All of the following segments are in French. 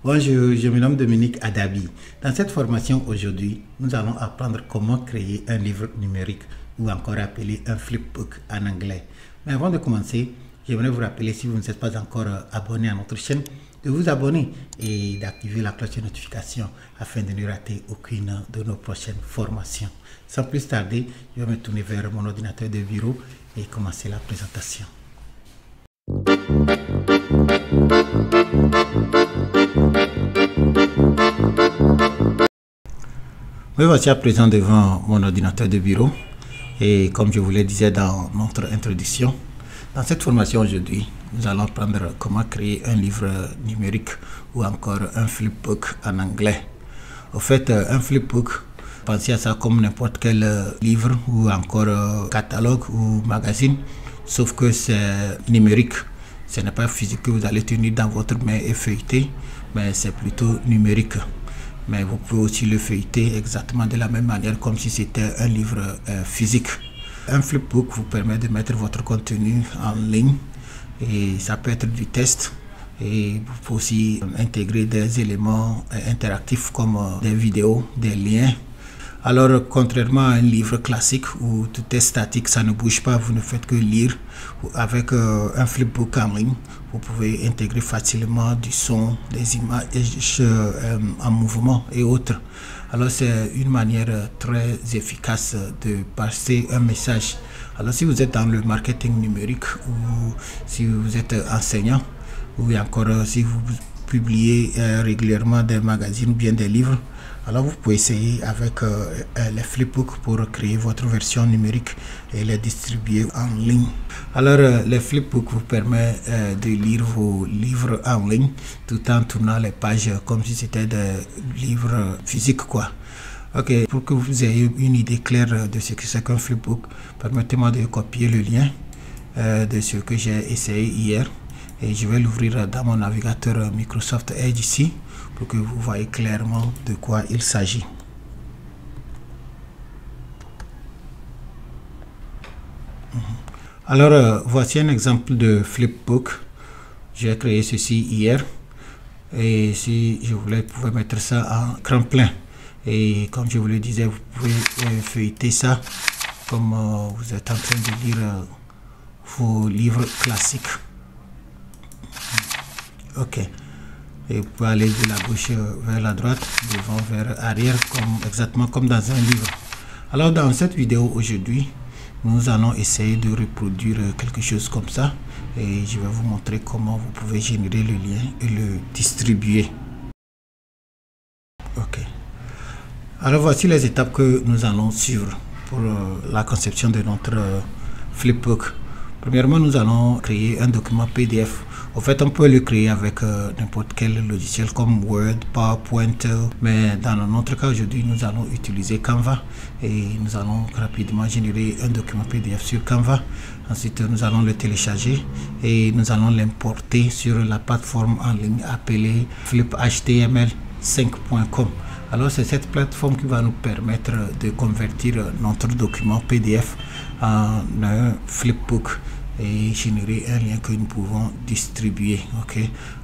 Bonjour, je me nomme Dominique Adabi. Dans cette formation aujourd'hui, nous allons apprendre comment créer un livre numérique ou encore appelé un flipbook en anglais. Mais avant de commencer, j'aimerais vous rappeler, si vous ne êtes pas encore abonné à notre chaîne, de vous abonner et d'activer la cloche de notification afin de ne rater aucune de nos prochaines formations. Sans plus tarder, je vais me tourner vers mon ordinateur de bureau et commencer la présentation. Me voici à présent devant mon ordinateur de bureau et comme je vous le disais dans notre introduction, dans cette formation aujourd'hui, nous allons apprendre comment créer un livre numérique ou encore un flipbook en anglais. Au fait, un flipbook, pensez à ça comme n'importe quel livre ou encore catalogue ou magazine, sauf que c'est numérique. Ce n'est pas physique que vous allez tenir dans votre main et feuilleter, mais c'est plutôt numérique. Mais vous pouvez aussi le feuilleter exactement de la même manière comme si c'était un livre physique. Un flipbook vous permet de mettre votre contenu en ligne et ça peut être du texte et vous pouvez aussi intégrer des éléments interactifs comme des vidéos, des liens. Alors, contrairement à un livre classique où tout est statique, ça ne bouge pas, vous ne faites que lire, avec un flipbook en ligne, vous pouvez intégrer facilement du son, des images en mouvement et autres. Alors, c'est une manière très efficace de passer un message. Alors, si vous êtes dans le marketing numérique ou si vous êtes enseignant ou encore si vous publiez régulièrement des magazines ou bien des livres, alors vous pouvez essayer avec les flipbooks pour créer votre version numérique et les distribuer en ligne. Alors les flipbooks vous permettent de lire vos livres en ligne tout en tournant les pages comme si c'était des livres physiques quoi. Ok, pour que vous ayez une idée claire de ce que c'est qu'un flipbook, permettez-moi de copier le lien de ce que j'ai essayé hier et je vais l'ouvrir dans mon navigateur Microsoft Edge ici pour que vous voyez clairement de quoi il s'agit. Alors voici un exemple de flipbook. J'ai créé ceci hier et si je voulais, je pouvais mettre ça en écran plein et comme je vous le disais, vous pouvez feuilleter ça comme vous êtes en train de lire vos livres classiques. Ok. Et vous pouvez aller de la gauche vers la droite, devant vers arrière, exactement comme dans un livre. Alors dans cette vidéo aujourd'hui, nous allons essayer de reproduire quelque chose comme ça. Et je vais vous montrer comment vous pouvez générer le lien et le distribuer. Ok. Alors voici les étapes que nous allons suivre pour la conception de notre flipbook. Premièrement, nous allons créer un document PDF. En fait, on peut le créer avec n'importe quel logiciel comme Word, PowerPoint, mais dans notre cas aujourd'hui, nous allons utiliser Canva et nous allons rapidement générer un document PDF sur Canva. Ensuite, nous allons le télécharger et nous allons l'importer sur la plateforme en ligne appelée fliphtml5.com. Alors, c'est cette plateforme qui va nous permettre de convertir notre document PDF en un flipbook et générer un lien que nous pouvons distribuer. Ok.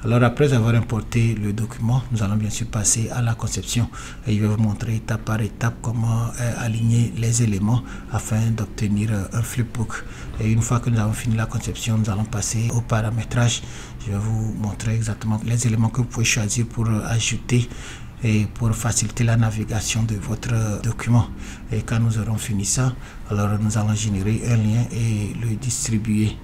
Alors après avoir importé le document, nous allons bien sûr passer à la conception et je vais vous montrer étape par étape comment aligner les éléments afin d'obtenir un flipbook. Et une fois que nous avons fini la conception, nous allons passer au paramétrage. Je vais vous montrer exactement les éléments que vous pouvez choisir pour ajouter et pour faciliter la navigation de votre document. Et quand nous aurons fini ça, alors nous allons générer un lien et le distribuer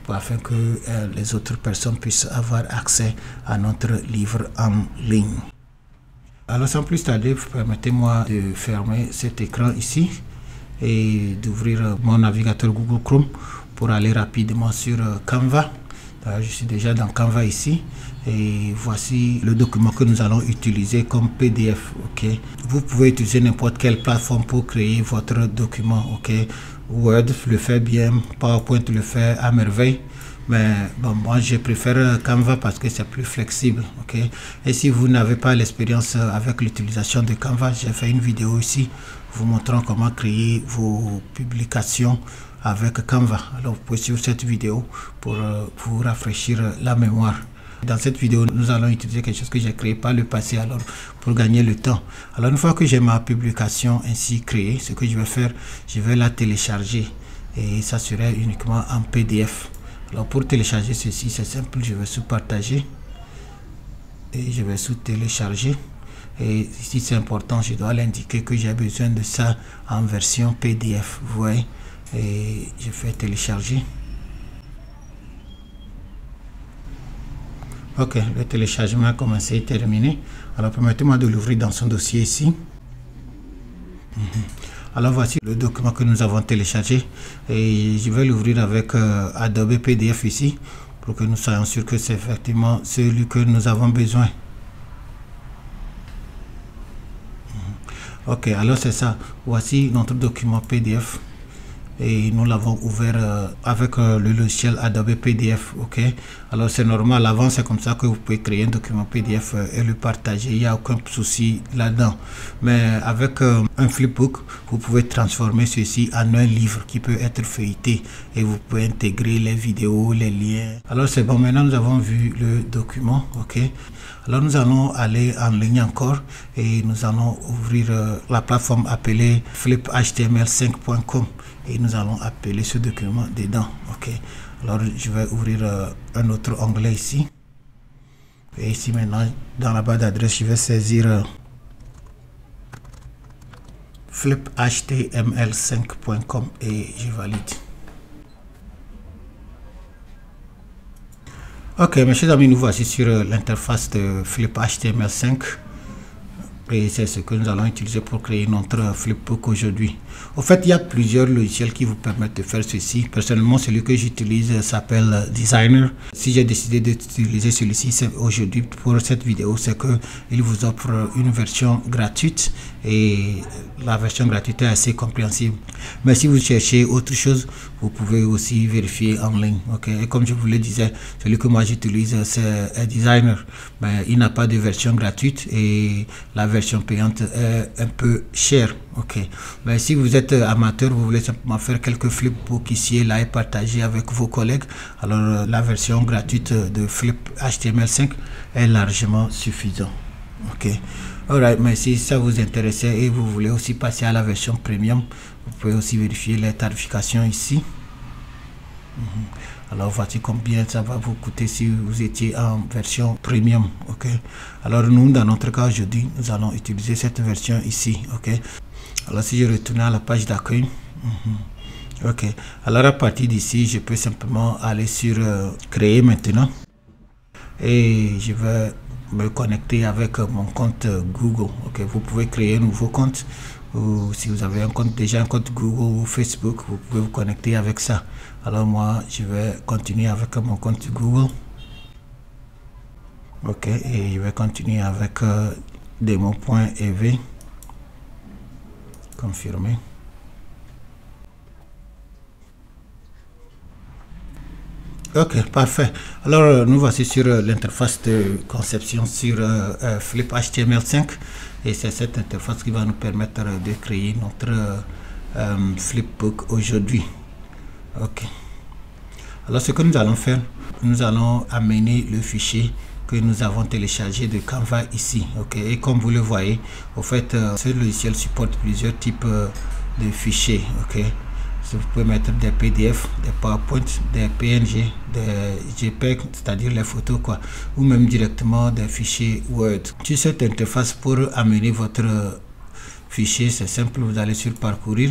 afin que les autres personnes puissent avoir accès à notre livre en ligne. Alors sans plus tarder, permettez-moi de fermer cet écran ici et d'ouvrir mon navigateur Google Chrome pour aller rapidement sur Canva. Je suis déjà dans Canva ici et voici le document que nous allons utiliser comme PDF. Ok, vous pouvez utiliser n'importe quelle plateforme pour créer votre document. Ok, Word le fait bien, PowerPoint le fait à merveille, mais bon, moi je préfère Canva parce que c'est plus flexible. Ok, et si vous n'avez pas l'expérience avec l'utilisation de Canva, j'ai fait une vidéo ici vous montrant comment créer vos publications avec Canva. Alors vous pouvez suivre cette vidéo pour vous rafraîchir la mémoire. Dans cette vidéo, nous allons utiliser quelque chose que j'ai créé par le passé alors pour gagner le temps. Alors une fois que j'ai ma publication ainsi créée, ce que je vais faire, je vais la télécharger et ça serait uniquement en PDF. Alors pour télécharger ceci, c'est simple, je vais sous partager et je vais sous télécharger. Et ici c'est important, je dois l'indiquer que j'ai besoin de ça en version PDF. Vous voyez, et je fais télécharger. Ok, le téléchargement a commencé et terminé. Alors permettez-moi de l'ouvrir dans son dossier ici. Alors voici le document que nous avons téléchargé et je vais l'ouvrir avec Adobe PDF ici pour que nous soyons sûrs que c'est effectivement celui que nous avons besoin. Ok, alors c'est ça. Voici notre document PDF et nous l'avons ouvert avec le logiciel Adobe PDF. Ok, alors c'est normal, avant c'est comme ça que vous pouvez créer un document PDF et le partager, il n'y a aucun souci là-dedans. Mais avec un flipbook, vous pouvez transformer ceci en un livre qui peut être feuilleté et vous pouvez intégrer les vidéos, les liens. Alors c'est bon, maintenant nous avons vu le document. Ok, alors nous allons aller en ligne encore et nous allons ouvrir la plateforme appelée fliphtml5.com et nous allons appeler ce document dedans. Ok, alors je vais ouvrir un autre onglet ici et ici maintenant dans la barre d'adresse je vais saisir fliphtml5.com et je valide. Ok mes chers amis, nous voici sur l'interface de fliphtml5 et c'est ce que nous allons utiliser pour créer notre flipbook aujourd'hui. Au fait, il y a plusieurs logiciels qui vous permettent de faire ceci. Personnellement, celui que j'utilise s'appelle Designer. Si j'ai décidé d'utiliser celui-ci aujourd'hui pour cette vidéo, c'est que il vous offre une version gratuite et la version gratuite est assez compréhensible. Mais si vous cherchez autre chose, vous pouvez aussi vérifier en ligne. Ok, et comme je vous le disais, celui que moi j'utilise c'est Designer, mais il n'a pas de version gratuite et la version payante est un peu chère. Ok, mais si vous êtes amateur, vous voulez simplement faire quelques flipbooks ici et là et partager avec vos collègues, alors la version gratuite de fliphtml5 est largement suffisante. Ok, alright, mais si ça vous intéresse et vous voulez aussi passer à la version premium, vous pouvez aussi vérifier les tarifications ici. Alors voici combien ça va vous coûter si vous étiez en version premium. Ok, alors nous dans notre cas aujourd'hui nous allons utiliser cette version ici. Ok, alors si je retourne à la page d'accueil, ok, alors à partir d'ici je peux simplement aller sur créer maintenant et je vais me connecter avec mon compte Google. Ok, vous pouvez créer un nouveau compte ou si vous avez déjà un compte Google ou Facebook, vous pouvez vous connecter avec ça. Alors moi je vais continuer avec mon compte Google. Ok, et je vais continuer avec demo.ev. Confirmer. Ok, parfait. Alors nous voici sur l'interface de conception sur fliphtml5 et c'est cette interface qui va nous permettre de créer notre flipbook aujourd'hui. Ok, alors ce que nous allons faire, nous allons amener le fichier que nous avons téléchargé de Canva ici. Ok, et comme vous le voyez, au fait ce logiciel supporte plusieurs types de fichiers. Ok, vous pouvez mettre des PDF, des PowerPoint, des PNG, des JPEG, c'est-à-dire les photos quoi, ou même directement des fichiers Word. Sur cette interface, pour amener votre fichier, c'est simple, vous allez sur parcourir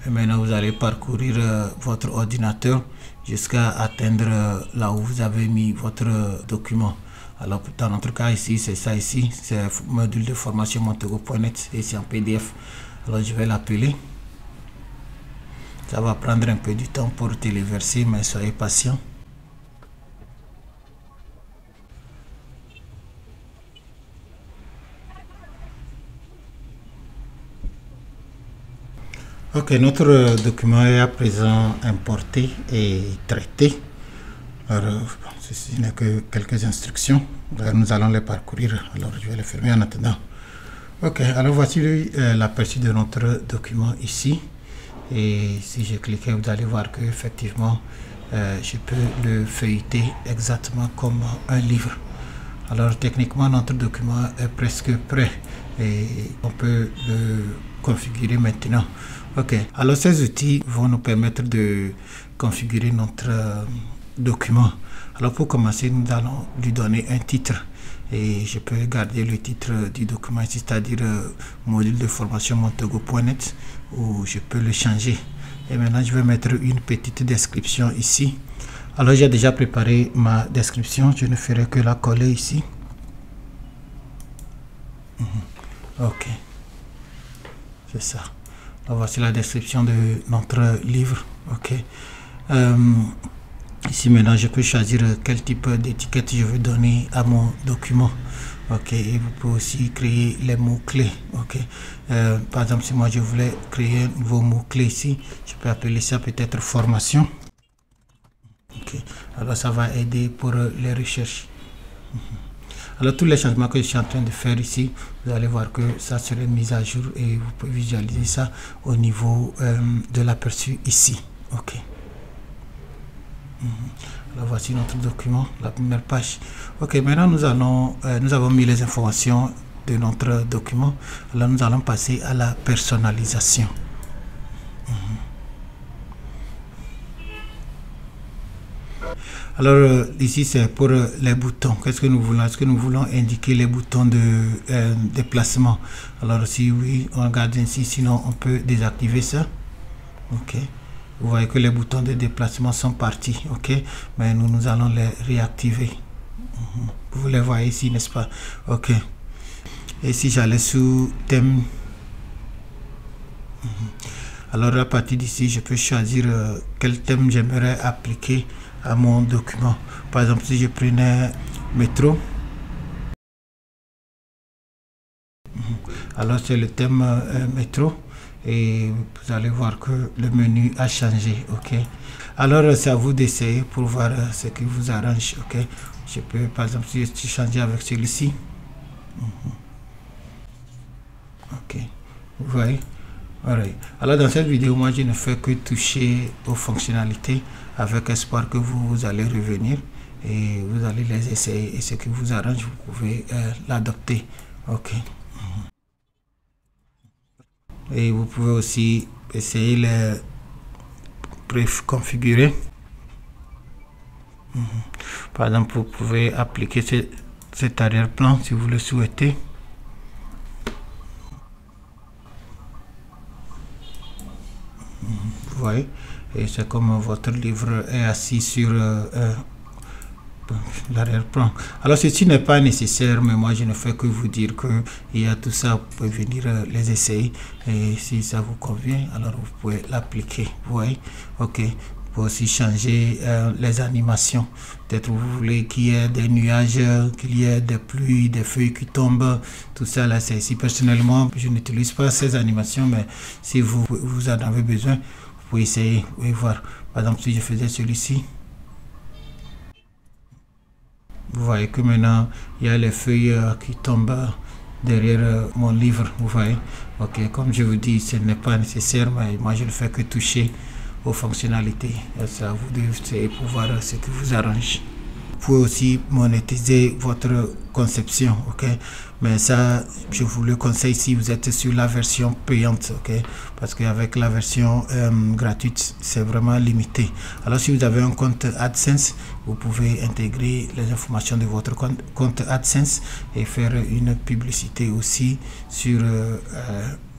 et maintenant vous allez parcourir votre ordinateur jusqu'à atteindre là où vous avez mis votre document. Alors dans notre cas ici, c'est ça ici, c'est module de formation montego.net et c'est en PDF. Alors je vais l'appeler. Ça va prendre un peu du temps pour téléverser, mais soyez patient. Ok, notre document est à présent importé et traité. Alors, ceci n'est que quelques instructions. Alors, nous allons les parcourir. Alors, je vais les fermer en attendant. Ok, alors voici l'aperçu de notre document ici. Et si je clique, vous allez voir que effectivement je peux le feuilleter exactement comme un livre. Alors techniquement notre document est presque prêt et on peut le configurer maintenant. Ok, alors ces outils vont nous permettre de configurer notre document. Alors pour commencer, nous allons lui donner un titre et je peux garder le titre du document, c'est-à-dire module de formation montego.net, ou je peux le changer. Et maintenant je vais mettre une petite description ici. Alors j'ai déjà préparé ma description, je ne ferai que la coller ici. Ok, c'est ça. Alors voici la description de notre livre. Ok. Ici maintenant je peux choisir quel type d'étiquette je veux donner à mon document. Ok, et vous pouvez aussi créer les mots-clés. Ok, par exemple si moi je voulais créer un nouveau mot-clé ici, je peux appeler ça peut-être formation. Ok, alors ça va aider pour les recherches. Alors tous les changements que je suis en train de faire ici, vous allez voir que ça serait mis à jour et vous pouvez visualiser ça au niveau de l'aperçu ici. Ok. Alors voici notre document, la première page. Ok, maintenant nous avons mis les informations de notre document. Alors nous allons passer à la personnalisation. Alors ici c'est pour les boutons. Qu'est-ce que nous voulons? Est-ce que nous voulons indiquer les boutons de déplacement? Alors si oui, on regarde ici, sinon on peut désactiver ça. Ok. Vous voyez que les boutons de déplacement sont partis, ok, mais nous allons les réactiver. Vous les voyez ici, n'est-ce pas? Ok. Et si j'allais sous thème, alors à partir d'ici, je peux choisir quel thème j'aimerais appliquer à mon document. Par exemple, si je prenais métro, alors c'est le thème métro. Et vous allez voir que le menu a changé. Ok, alors c'est à vous d'essayer pour voir ce qui vous arrange. Ok, je peux par exemple si je change avec celui-ci. Ok, vous voyez. Alright. Alors dans cette vidéo, moi je ne fais que toucher aux fonctionnalités avec espoir que vous allez revenir et vous allez les essayer, et ce qui vous arrange vous pouvez l'adopter. Ok. Et vous pouvez aussi essayer les préconfigurer. Par exemple, vous pouvez appliquer cet arrière-plan si vous le souhaitez. Vous voyez, et c'est comme votre livre est assis sur l'arrière-plan. Alors ceci n'est pas nécessaire, mais moi je ne fais que vous dire que il y a tout ça, vous pouvez venir les essayer et si ça vous convient, alors vous pouvez l'appliquer. Vous voyez, ok. Vous pouvez aussi changer les animations. Peut-être vous voulez qu'il y ait des nuages, qu'il y ait des pluies, des feuilles qui tombent, tout ça là c'est ici. Personnellement, je n'utilise pas ces animations, mais si vous en avez besoin, vous pouvez essayer, vous pouvez voir. Par exemple, si je faisais celui-ci, vous voyez que maintenant il y a les feuilles qui tombent derrière mon livre. Vous voyez, ok, comme je vous dis, ce n'est pas nécessaire, mais moi je ne fais que toucher aux fonctionnalités. C'est à vous de pour voir ce qui vous arrange. Vous pouvez aussi monétiser votre conception, ok, mais ça je vous le conseille si vous êtes sur la version payante, ok, parce qu'avec la version gratuite c'est vraiment limité. Alors si vous avez un compte AdSense, vous pouvez intégrer les informations de votre compte AdSense et faire une publicité aussi sur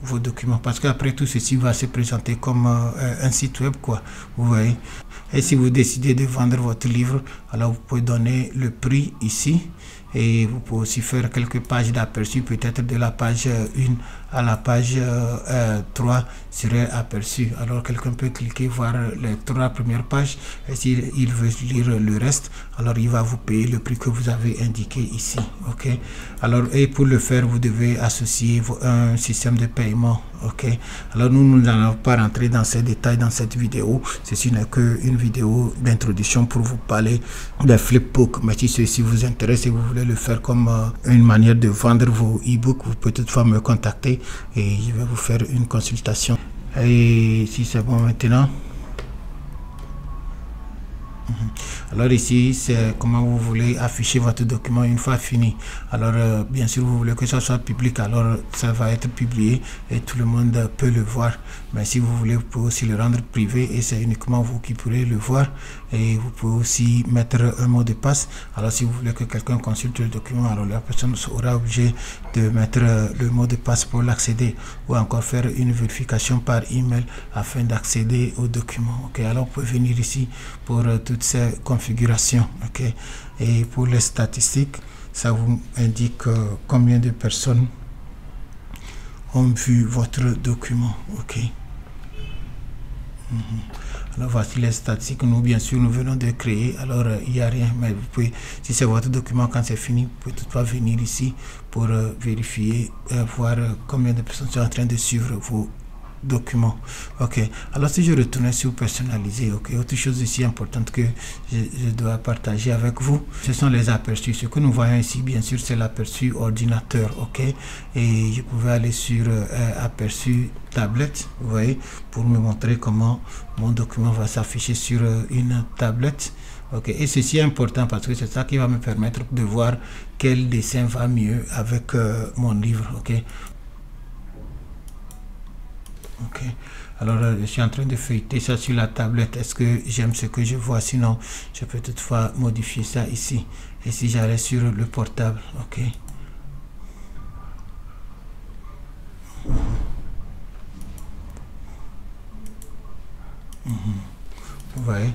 vos documents, parce qu'après tout ceci va se présenter comme un site web, quoi, vous voyez. Et si vous décidez de vendre votre livre, alors vous pouvez donner le prix ici et vous pouvez aussi faire quelques pages d'aperçu, peut-être de la page 1 à la page 3 serait aperçu. Alors quelqu'un peut cliquer, voir les 3 premières pages, et s'il veut lire le reste, alors il va vous payer le prix que vous avez indiqué ici. Ok, alors et pour le faire vous devez associer un système de paiement. Ok, alors nous n'allons pas rentrer dans ces détails dans cette vidéo. Ceci n'est qu'une vidéo d'introduction pour vous parler des flipbooks, mais si ceci vous intéresse et vous voulez le faire comme une manière de vendre vos e-books, vous pouvez toutefois me contacter et je vais vous faire une consultation. Et si c'est bon maintenant, Alors ici, c'est comment vous voulez afficher votre document une fois fini. Alors, bien sûr, vous voulez que ça soit public, alors ça va être publié et tout le monde peut le voir. Mais si vous voulez, vous pouvez aussi le rendre privé et c'est uniquement vous qui pourrez le voir. Et vous pouvez aussi mettre un mot de passe. Alors, si vous voulez que quelqu'un consulte le document, alors la personne sera obligée de mettre le mot de passe pour l'accéder ou encore faire une vérification par email afin d'accéder au document. Ok, alors vous pouvez venir ici pour toutes ces configurations. Ok, et pour les statistiques, ça vous indique combien de personnes ont vu votre document. Ok. Alors voici les statistiques que nous, bien sûr, nous venons de créer. Alors il n'y a rien, mais vous pouvez, si c'est votre document, quand c'est fini, vous pouvez toutefois venir ici pour vérifier, voir combien de personnes sont en train de suivre vos documents. Ok, alors si je retournais sur personnaliser, ok, autre chose ici importante que je dois partager avec vous, ce sont les aperçus. Ce que nous voyons ici, bien sûr, c'est l'aperçu ordinateur. Ok, et je pouvais aller sur aperçu tablette, vous voyez, pour me montrer comment mon document va s'afficher sur une tablette. Ok, et ceci est important parce que c'est ça qui va me permettre de voir quel dessin va mieux avec mon livre. Ok. Ok, alors je suis en train de feuilleter ça sur la tablette. Est-ce que j'aime ce que je vois? Sinon, je peux toutefois modifier ça ici. Et si j'allais sur le portable, ok. Vous voyez,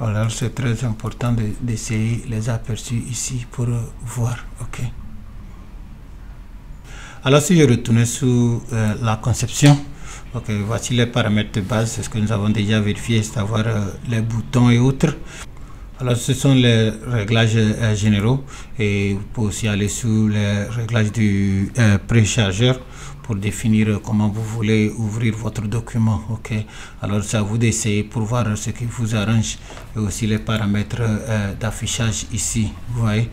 alors c'est très important d'essayer les aperçus ici pour voir. Ok. Alors si je retournais sur la conception. Ok, voici les paramètres de base, c'est ce que nous avons déjà vérifié, c'est-à-dire les boutons et autres. Alors ce sont les réglages généraux et vous pouvez aussi aller sur les réglages du préchargeur pour définir comment vous voulez ouvrir votre document. Ok, alors c'est à vous d'essayer pour voir ce qui vous arrange et aussi les paramètres d'affichage ici, vous voyez.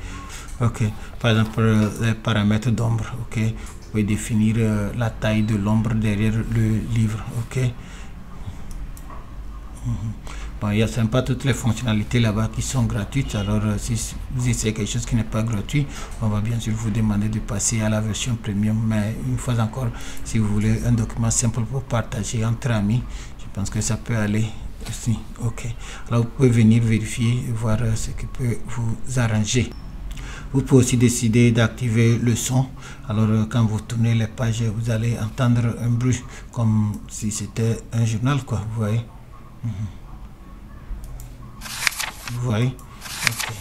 Ok, par exemple les paramètres d'ombre. Ok, vous pouvez définir la taille de l'ombre derrière le livre. Ok. Bon, il y a sympa toutes les fonctionnalités là-bas qui sont gratuites. Alors si vous essayez quelque chose qui n'est pas gratuit, on va bien sûr vous demander de passer à la version premium. Mais une fois encore, si vous voulez un document simple pour partager entre amis, je pense que ça peut aller aussi. Ok, alors vous pouvez venir vérifier et voir ce qui peut vous arranger. Vous pouvez aussi décider d'activer le son. Alors quand vous tournez les pages, vous allez entendre un bruit comme si c'était un journal, quoi, vous voyez. Vous voyez. Ok.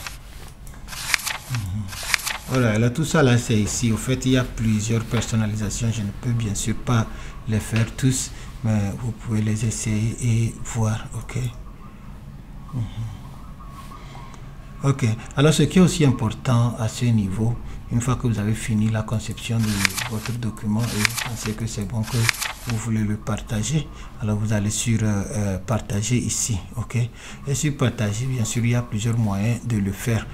Voilà, alors tout ça là c'est ici. Au fait, il y a plusieurs personnalisations. Je ne peux bien sûr pas les faire tous, mais vous pouvez les essayer et voir. Ok. Ok, alors ce qui est aussi important à ce niveau, une fois que vous avez fini la conception de votre document et vous pensez que c'est bon, que vous voulez le partager, alors vous allez sur partager ici. Ok, et sur partager, bien sûr, il y a plusieurs moyens de le faire.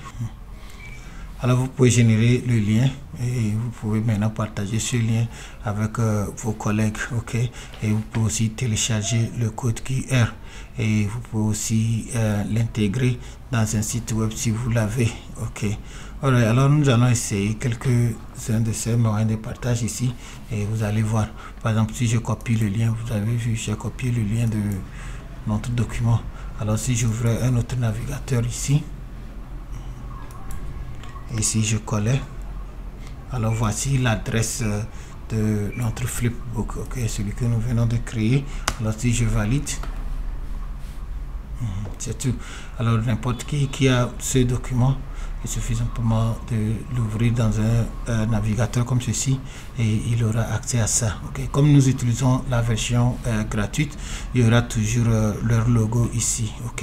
Alors vous pouvez générer le lien et vous pouvez maintenant partager ce lien avec vos collègues. Ok, et vous pouvez aussi télécharger le code QR et vous pouvez aussi l'intégrer dans un site web si vous l'avez. Ok, alors nous allons essayer quelques-uns de ces moyens de partage ici et vous allez voir. Par exemple, si je copie le lien, vous avez vu, j'ai copié le lien de notre document. Alors si j'ouvrais un autre navigateur ici, et si je collais, alors voici l'adresse de notre flipbook, ok, celui que nous venons de créer. Alors si je valide, c'est tout. Alors n'importe qui a ce document, il suffit simplement de l'ouvrir dans un navigateur comme ceci et il aura accès à ça. Ok, comme nous utilisons la version gratuite, il y aura toujours leur logo ici. Ok,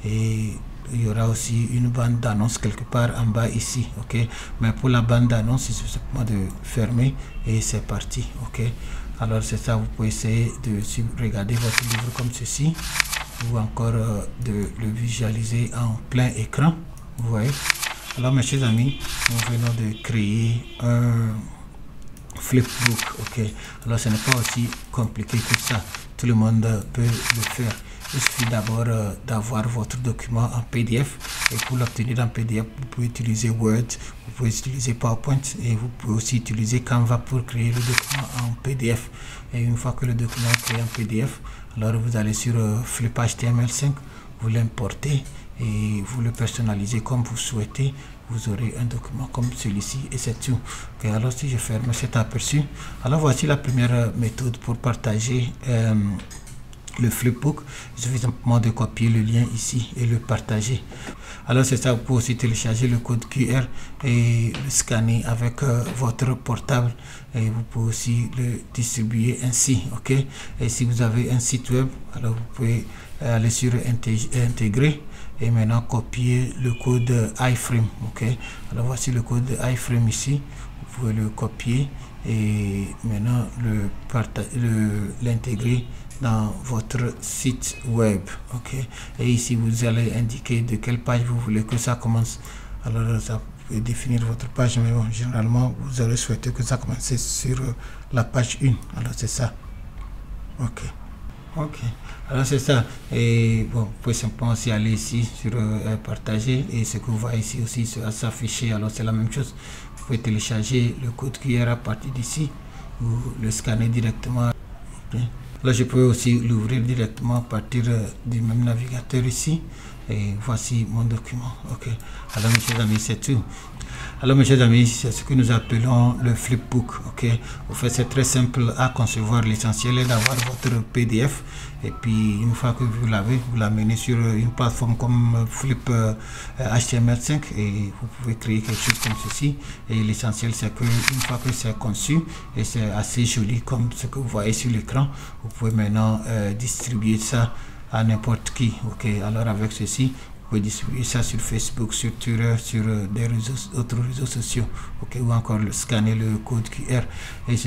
et il y aura aussi une bande d'annonce quelque part en bas ici. Ok, mais pour la bande d'annonce, il suffit simplement de fermer et c'est parti. Ok, alors c'est ça, vous pouvez essayer de regarder votre livre comme ceci ou encore de le visualiser en plein écran. Vous voyez. Alors mes chers amis, nous venons de créer un flipbook. Ok, alors ce n'est pas aussi compliqué que ça, tout le monde peut le faire. il suffit d'abord d'avoir votre document en PDF, et pour l'obtenir en PDF, vous pouvez utiliser Word, vous pouvez utiliser PowerPoint, et vous pouvez aussi utiliser Canva pour créer le document en PDF. Et une fois que le document est créé en PDF, alors vous allez sur Flip HTML5, vous l'importez et vous le personnalisez comme vous souhaitez. Vous aurez un document comme celui-ci et c'est tout. Okay, alors si je ferme cet aperçu, alors voici la première méthode pour partager le flipbook. Il suffit simplement de copier le lien ici et le partager. Alors c'est ça, vous pouvez aussi télécharger le code QR et le scanner avec votre portable, et vous pouvez aussi le distribuer ainsi. Ok, et si vous avez un site web, alors vous pouvez aller sur intégrer et maintenant copier le code iframe. Ok, alors voici le code iframe ici, vous pouvez le copier et maintenant l'intégrer dans votre site web. Ok, et ici vous allez indiquer de quelle page vous voulez que ça commence. Alors ça, vous pouvez définir votre page, mais bon, généralement vous allez souhaiter que ça commence sur la page 1. alors c'est ça. Ok, alors c'est ça. Et bon, vous pouvez simplement aussi aller ici sur partager, et ce que vous voyez ici aussi s'afficher. Alors c'est la même chose, vous pouvez télécharger le code QR à partir d'ici, ou le scanner directement. Okay. Là, je peux aussi l'ouvrir directement à partir du même navigateur ici. Et voici mon document. Ok. Alors, mes chers amis, c'est tout. Alors, mes chers amis, c'est ce que nous appelons le flipbook. Ok. Au fait, c'est très simple à concevoir. L'essentiel est d'avoir votre PDF. Et puis, une fois que vous l'avez, vous l'amenez sur une plateforme comme Flip HTML5 et vous pouvez créer quelque chose comme ceci. Et l'essentiel, c'est que une fois que c'est conçu et c'est assez joli comme ce que vous voyez sur l'écran, vous pouvez maintenant distribuer ça à n'importe qui. Ok, alors avec ceci, vous pouvez distribuer ça sur Facebook, sur Twitter, sur des autres réseaux sociaux. Ok, ou encore scanner le code QR. Et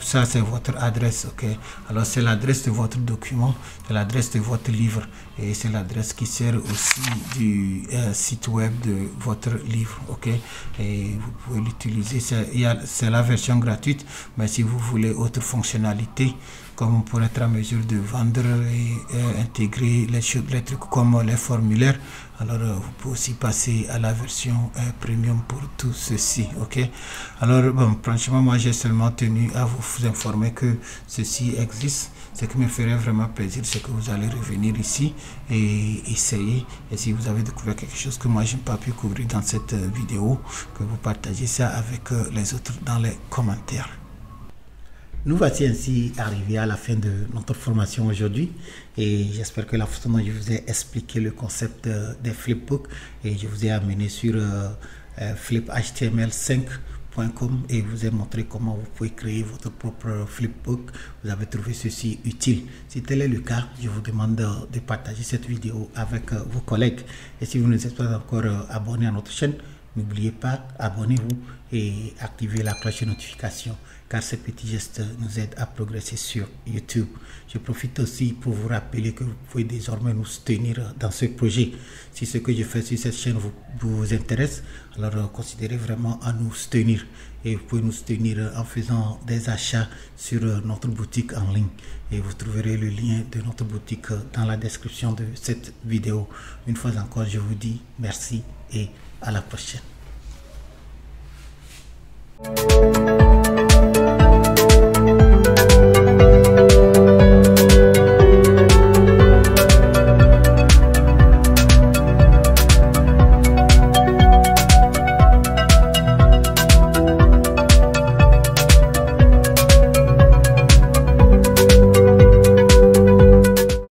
ça, c'est votre adresse. Ok, alors c'est l'adresse de votre document, c'est l'adresse de votre livre, et c'est l'adresse qui sert aussi du site web de votre livre. Ok, et vous pouvez l'utiliser. C'est la version gratuite, mais si vous voulez autre fonctionnalité, comme pour être en mesure de vendre et intégrer les trucs comme les formulaires, alors vous pouvez aussi passer à la version premium pour tout ceci. Ok, alors bon, franchement, moi j'ai seulement tenu à vous informer que ceci existe. Ce qui me ferait vraiment plaisir, c'est que vous allez revenir ici et essayer. Et si vous avez découvert quelque chose que moi je n'ai pas pu couvrir dans cette vidéo, que vous partagez ça avec les autres dans les commentaires. Nous voici ainsi arrivés à la fin de notre formation aujourd'hui, et j'espère que la façon dont je vous ai expliqué le concept des flipbooks, et je vous ai amené sur fliphtml5.com et vous ai montré comment vous pouvez créer votre propre flipbook. Vous avez trouvé ceci utile. Si tel est le cas, je vous demande de partager cette vidéo avec vos collègues, et si vous ne êtes pas encore abonné à notre chaîne, n'oubliez pas, abonnez-vous et activez la cloche de notification, car ces petits gestes nous aident à progresser sur YouTube. Je profite aussi pour vous rappeler que vous pouvez désormais nous soutenir dans ce projet. Si ce que je fais sur cette chaîne vous intéresse, alors considérez vraiment à nous soutenir. Et vous pouvez nous soutenir en faisant des achats sur notre boutique en ligne. Et vous trouverez le lien de notre boutique dans la description de cette vidéo. Une fois encore, je vous dis merci et à la prochaine.